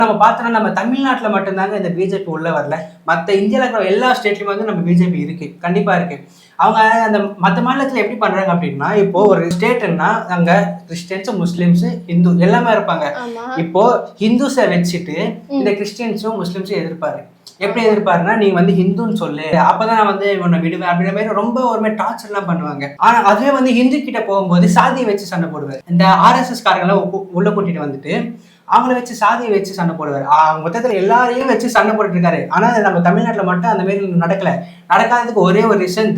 நம்ம பார்த்தோம்னா நம்ம தமிழ்நாட்டுல மட்டும்தாங்க இந்த பிஜேபி உள்ள வரல. மத்த இந்தியால இருக்கிற எல்லா ஸ்டேட்லயும் வந்து நம்ம பிஜேபி இருக்கு. கண்டிப்பா இருக்கு. அவங்க அந்த மத்த மாநிலத்துல எப்படி பண்றாங்க அப்படின்னா, இப்போ ஒரு ஸ்டேட்ன்னா அங்க கிறிஸ்டியன்ஸ், முஸ்லிம்ஸ், இந்து எல்லாமே இருப்பாங்க. ஆமா. இப்போ ஹிந்துஸை வச்சுட்டு இந்த கிறிஸ்டியன்ஸும் முஸ்லிம்ஸும் எதிர்ப்பாரு. எப்படி எதிர்ப்பாருன்னா, நீ வந்து ஹிந்துன்னு சொல்லு, அப்பதான் நான் வந்து உன்னை விடுவேன் அப்படின்ற மாதிரி ரொம்ப ஒரு மாதிரி டார்ச்சர் எல்லாம் பண்ணுவாங்க. ஆனா அதுவே வந்து ஹிந்து கிட்ட போகும்போது சாதியை வச்சு சண்டை போடுவார். இந்த ஆர்எஸ்எஸ் காரங்களை உள்ள கூட்டிட்டு வந்துட்டு அவங்கள வச்சு சாதியை வச்சு சண்டை போடுவார். மொத்தத்துல எல்லாரையும் வச்சு சண்டை போட்டுட்டு இருக்காரு. ஆனா நம்ம தமிழ்நாட்டுல மட்டும் அந்த மாதிரி நடக்கல. நடக்காததுக்கு ஒரே ஒரு ரீசன்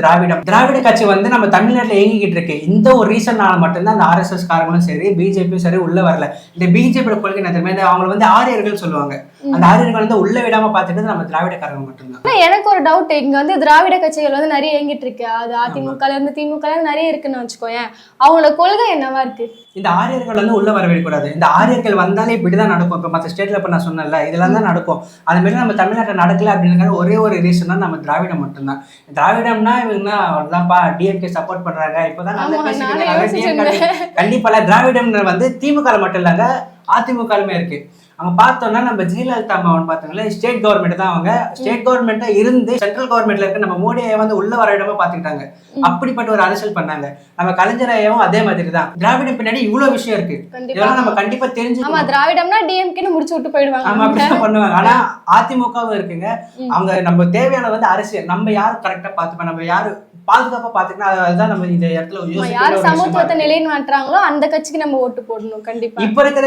திராவிட கட்சி வந்து நம்ம தமிழ்நாட்டுல இயங்கிக்கிட்டு இருக்கு. இந்த ஒரு ரீசன்னால மட்டும்தான் அந்த ஆர்எஸ்எஸ் காரங்களும் சரி, பிஜேபியும் சரி உள்ள வரல. இந்த பிஜேபியோட கொள்கை என்ன தெரியுமா, அவங்க வந்து ஆரியர்கள் சொல்லுவாங்க. அந்த ஆரியர்கள் வந்து உள்ள விடாம பாத்துட்டு நம்ம திராவிடக்காரங்க மட்டும்தான். எனக்கு ஒரு டவுட், இங்க வந்து திராவிட கட்சிகள் வந்து நிறைய இயங்கிட்டு இருக்கு. அது அதிமுக இருந்து திமுக நிறைய இருக்குன்னு வச்சுக்கோயேன். அவங்களோட கொள்கை என்னவா இருக்கு? இந்த ஆரியர்கள் வந்து உள்ள வரவே கூடாது. இந்த ஆரியர்கள் வந்தாலே இப்படிதான் நடக்கும். இப்ப மற்ற ஸ்டேட்ல இப்ப நான் சொன்னேன்ல, இதெல்லாம் தான் நடக்கும். அது மாதிரி நம்ம தமிழ்நாட்டில் நடக்கல அப்படிங்கிற ஒரே ஒரு ரீசன் தான் நம்ம திராவிடம் மட்டும்தான். திராவிடம்னா இவங்க அவ்வளவுதான்ப்பா, டிஎம்கே சப்போர்ட் பண்றாங்க, இப்பதான் நல்லா பேசிட்டு கண்டிப்பா திராவிடம் வந்து திமுக மட்டும் இல்லங்க, அதிமுகலுமே இருக்கு. அவங்க பார்த்தோம்னா நம்ம ஜெயலலிதா அம்மாவன் பார்த்தோம்ல, ஸ்டேட் கவர்மெண்ட் தான். அவங்க ஸ்டேட் கவர்மெண்ட்டா இருந்து சென்ட்ரல் கவர்மெண்ட்ல இருக்க நம்ம மோடியை வந்து உள்ள வர இடமா பாத்துக்கிட்டாங்க. அப்படிப்பட்ட ஒரு அரசியல் பண்ணாங்க. நம்ம கலைஞரையும் அதே மாதிரி தான். திராவிடம் பின்னாடி இவ்வளவு விஷயம் இருக்கு. இதெல்லாம் நம்ம கண்டிப்பா தெரிஞ்சு. ஆமா, திராவிடம்னா டிஎம்கேன்னு முடிச்சு விட்டு போயிடுவாங்க. ஆமா, அப்படிதான் பண்ணுவாங்க. ஆனா அதிமுகவும் இருக்குங்க. அவங்க நம்ம தேவையான வந்து அரசியல் நம்ம யாரு கரெக்டா பாத்துப்போம், நம்ம யாரு பாதுகாப்பா பாத்துக்கணும், அதுதான் நம்ம இந்த இடத்துல யார் சமத்துவத்தை நிலைநாட்டுறாங்களோ அந்த கட்சிக்கு நம்ம ஓட்டு போடணும். கண்டிப்பா இப்ப இருக்கிற